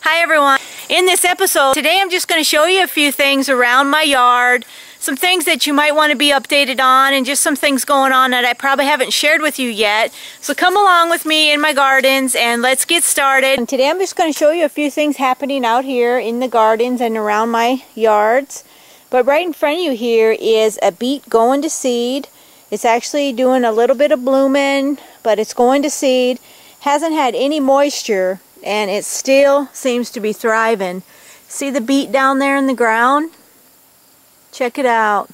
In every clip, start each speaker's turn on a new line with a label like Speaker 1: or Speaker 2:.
Speaker 1: Hi everyone. In this episode today I'm just going to show you a few things around my yard, some things that you might want to be updated on, and just some things going on that I probably haven't shared with you yet. So come along with me in my gardens and let's get started. And today I'm just going to show you a few things happening out here in the gardens and around my yards. But right in front of you here is a beet going to seed. It's actually doing a little bit of blooming, but it's going to seed. Hasn't had any moisture, and it still seems to be thriving. See the beet down there in the ground? Check it out.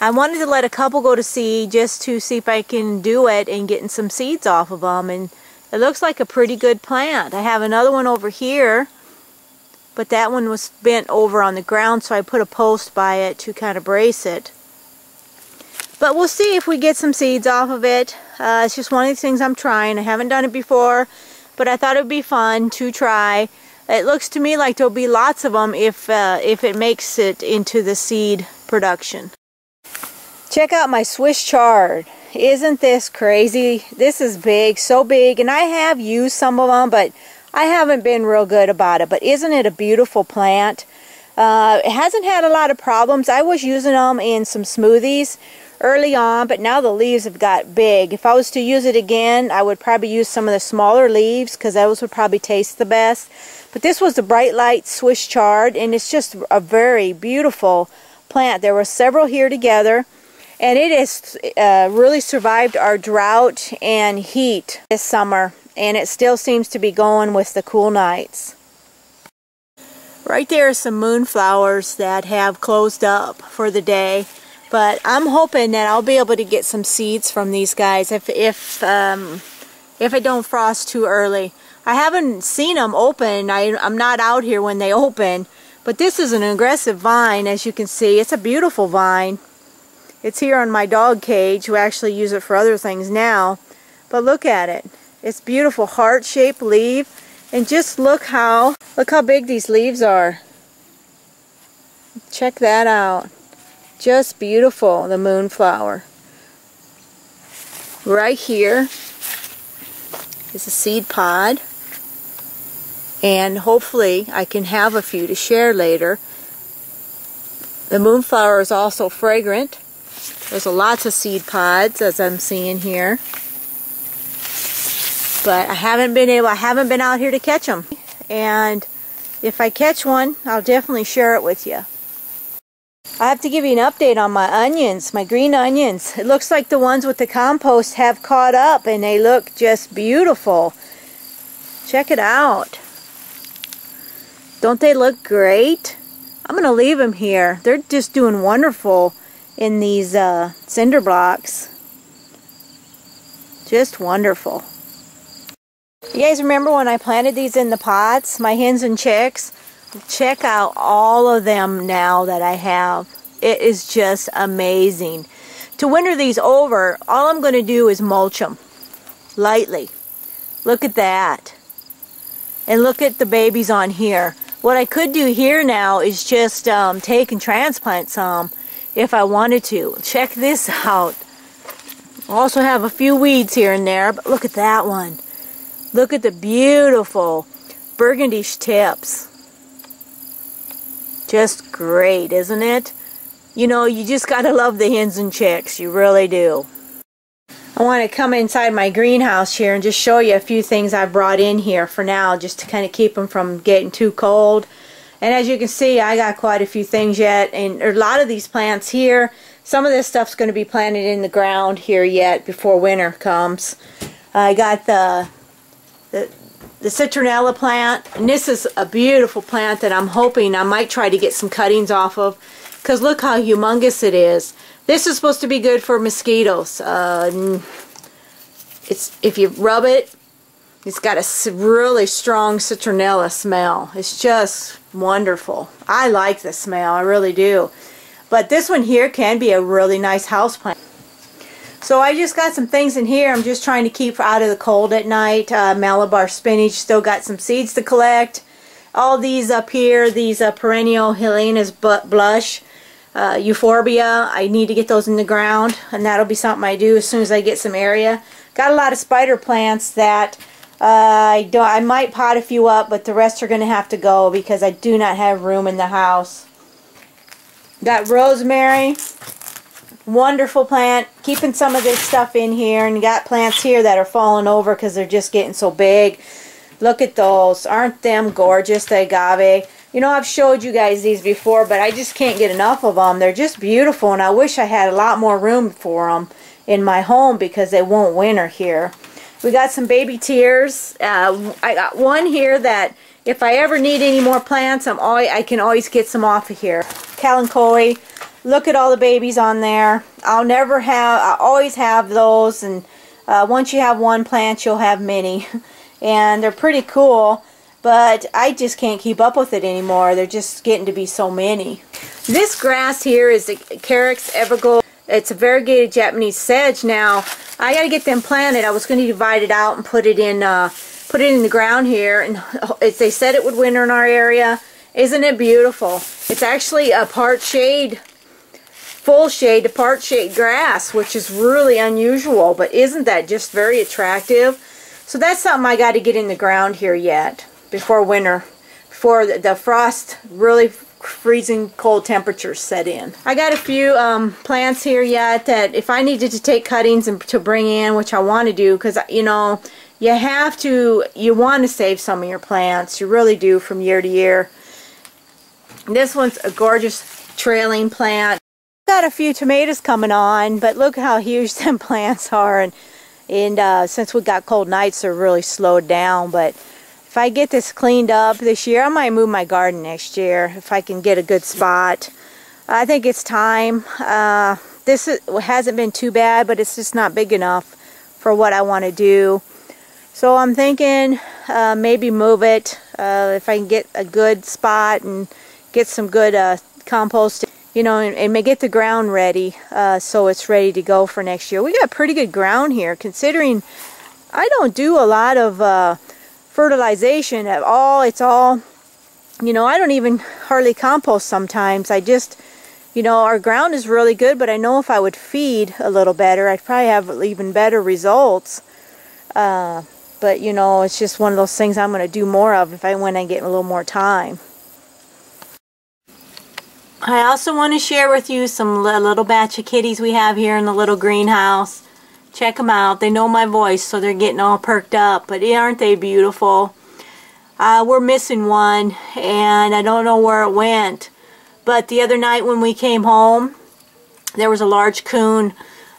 Speaker 1: I wanted to let a couple go to seed just to see if I can do it and getting some seeds off of them, and it looks like a pretty good plant. I have another one over here, but that one was bent over on the ground, so I put a post by it to kind of brace it. But we'll see if we get some seeds off of it. It's just one of these things I'm trying. I haven't done it before, but I thought it would be fun to try. It looks to me like there'll be lots of them if it makes it into the seed production. Check out my Swiss chard. Isn't this crazy? This is big, so big, and I have used some of them, but I haven't been real good about it. But isn't it a beautiful plant? It hasn't had a lot of problems. I was using them in some smoothies early on, but now the leaves have got big. If I was to use it again, I would probably use some of the smaller leaves because those would probably taste the best. But this was the Bright Light Swiss chard, and it's just a very beautiful plant. There were several here together, and it has really survived our drought and heat this summer, and it still seems to be going with the cool nights. Right there are some moonflowers that have closed up for the day. But I'm hoping that I'll be able to get some seeds from these guys if it don't frost too early. I haven't seen them open. I'm not out here when they open. But this is an aggressive vine, as you can see. It's a beautiful vine. It's here on my dog cage. We actually use it for other things now. But look at it. It's beautiful heart-shaped leaf. And just look how big these leaves are. Check that out. Just beautiful, the moonflower. Right here is a seed pod, and hopefully I can have a few to share later. The moonflower is also fragrant. There's lots of seed pods, as I'm seeing here, but I haven't been out here to catch them. And if I catch one, I'll definitely share it with you. I have to give you an update on my onions, my green onions. It looks like the ones with the compost have caught up, and they look just beautiful. Check it out. Don't they look great? I'm going to leave them here. They're just doing wonderful in these cinder blocks. Just wonderful. You guys remember when I planted these in the pots, my hens and chicks? Check out all of them now that I have. It is just amazing. To winter these over, all I'm going to do is mulch them lightly. Look at that. And look at the babies on here. What I could do here now is just take and transplant some if I wanted to. Check this out. I also have a few weeds here and there, but look at that one. Look at the beautiful burgundy tips. Just great, isn't it? You know, you just gotta love the hens and chicks. You really do. I want to come inside my greenhouse here and just show you a few things I brought in here for now, just to kind of keep them from getting too cold. And as you can see, I got quite a few things yet, and a lot of these plants here, some of this stuff's going to be planted in the ground here yet before winter comes. I got the citronella plant, and this is a beautiful plant that I'm hoping I might try to get some cuttings off of, because look how humongous it is. This is supposed to be good for mosquitoes. If you rub it, it's got a really strong citronella smell. It's just wonderful. I like the smell, I really do. But this one here can be a really nice house plant. So I just got some things in here I'm just trying to keep out of the cold at night. Malabar spinach, still got some seeds to collect. All these up here, these perennial Helena's blush, euphorbia, I need to get those in the ground, and that'll be something I do as soon as I get some area. Got a lot of spider plants that I might pot a few up, but the rest are going to have to go because I do not have room in the house. Got rosemary, wonderful plant. Keeping some of this stuff in here, and you got plants here that are falling over because they're just getting so big. Look at those. Aren't them gorgeous, the agave? You know, I've showed you guys these before, but I just can't get enough of them. They're just beautiful, and I wish I had a lot more room for them in my home because they won't winter here. We got some baby tears. I got one here that if I ever need any more plants, I can always get some off of here. Kalanchoe. Look at all the babies on there. I always have those, and once you have one plant, you'll have many. And they're pretty cool, but I just can't keep up with it anymore. They're just getting to be so many. This grass here is the Carex evergold. It's a variegated Japanese sedge. Now, I got to get them planted. I was going to divide it out and put it in the ground here. And they said it would winter in our area. Isn't it beautiful? It's actually a part shade, full shade to part shade grass, which is really unusual. But isn't that just very attractive? So that's something I got to get in the ground here yet before winter, before the frost really freezing cold temperatures set in. I got a few plants here yet that if I needed to take cuttings and to bring in, which I want to do, because you know you want to save some of your plants. You really do, from year to year. This one's a gorgeous trailing plant. Got a few tomatoes coming on, but look how huge them plants are, and since we got cold nights, they're really slowed down. But if I get this cleaned up this year, I might move my garden next year if I can get a good spot. I think it's time. This hasn't been too bad, but it's just not big enough for what I want to do. So I'm thinking maybe move it if I can get a good spot and get some good compost, you know, and get the ground ready so it's ready to go for next year. We got pretty good ground here, considering I don't do a lot of fertilization at all. It's all, you know, I don't even hardly compost sometimes. I just, you know, our ground is really good, but I know if I would feed a little better, I'd probably have even better results. But, you know, it's just one of those things I'm going to do more of when I get a little more time. I also want to share with you some little batch of kitties we have here in the little greenhouse. Check them out. They know my voice, so they're getting all perked up. But aren't they beautiful? We're missing one, and I don't know where it went. But the other night when we came home, there was a large coon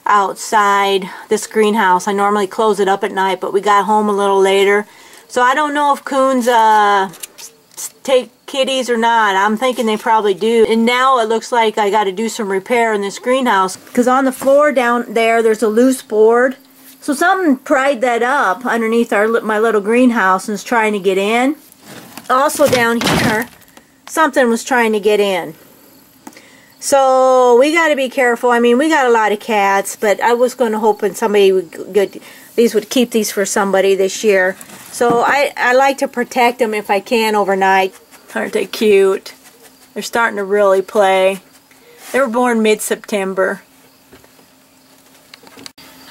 Speaker 1: outside this greenhouse. I normally close it up at night, but we got home a little later. So I don't know if coons take kitties or not. I'm thinking they probably do. And now it looks like I got to do some repair in this greenhouse, because on the floor down there's a loose board. So something pried that up underneath my little greenhouse and is trying to get in. Also down here, something was trying to get in. So we got to be careful. I mean, we got a lot of cats, but I was going to hope somebody would keep these for somebody this year. So I like to protect them if I can overnight. Aren't they cute? They're starting to really play. They were born mid-September.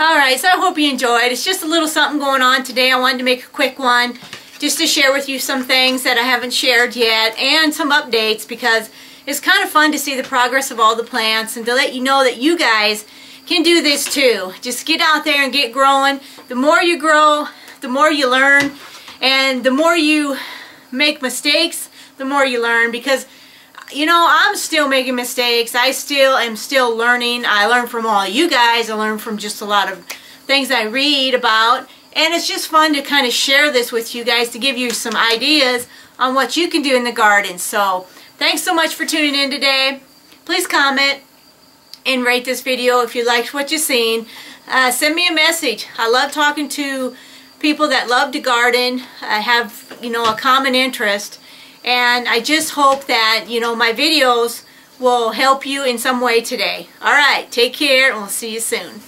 Speaker 1: Alright, so I hope you enjoyed. It's just a little something going on today. I wanted to make a quick one just to share with you some things that I haven't shared yet, and some updates, because it's kind of fun to see the progress of all the plants and to let you know that you guys can do this too. Just get out there and get growing. The more you grow, the more you learn, and the more you make mistakes, the more you learn, because you know, I'm still making mistakes. I am still learning. I learn from all you guys. I learn from just a lot of things I read about, and it's just fun to kind of share this with you guys to give you some ideas on what you can do in the garden. So thanks so much for tuning in today. Please comment and rate this video if you liked what you've seen. Send me a message. I love talking to people that love to garden, have, you know, a common interest, and I just hope that, you know, my videos will help you in some way today. Alright, take care, and we'll see you soon.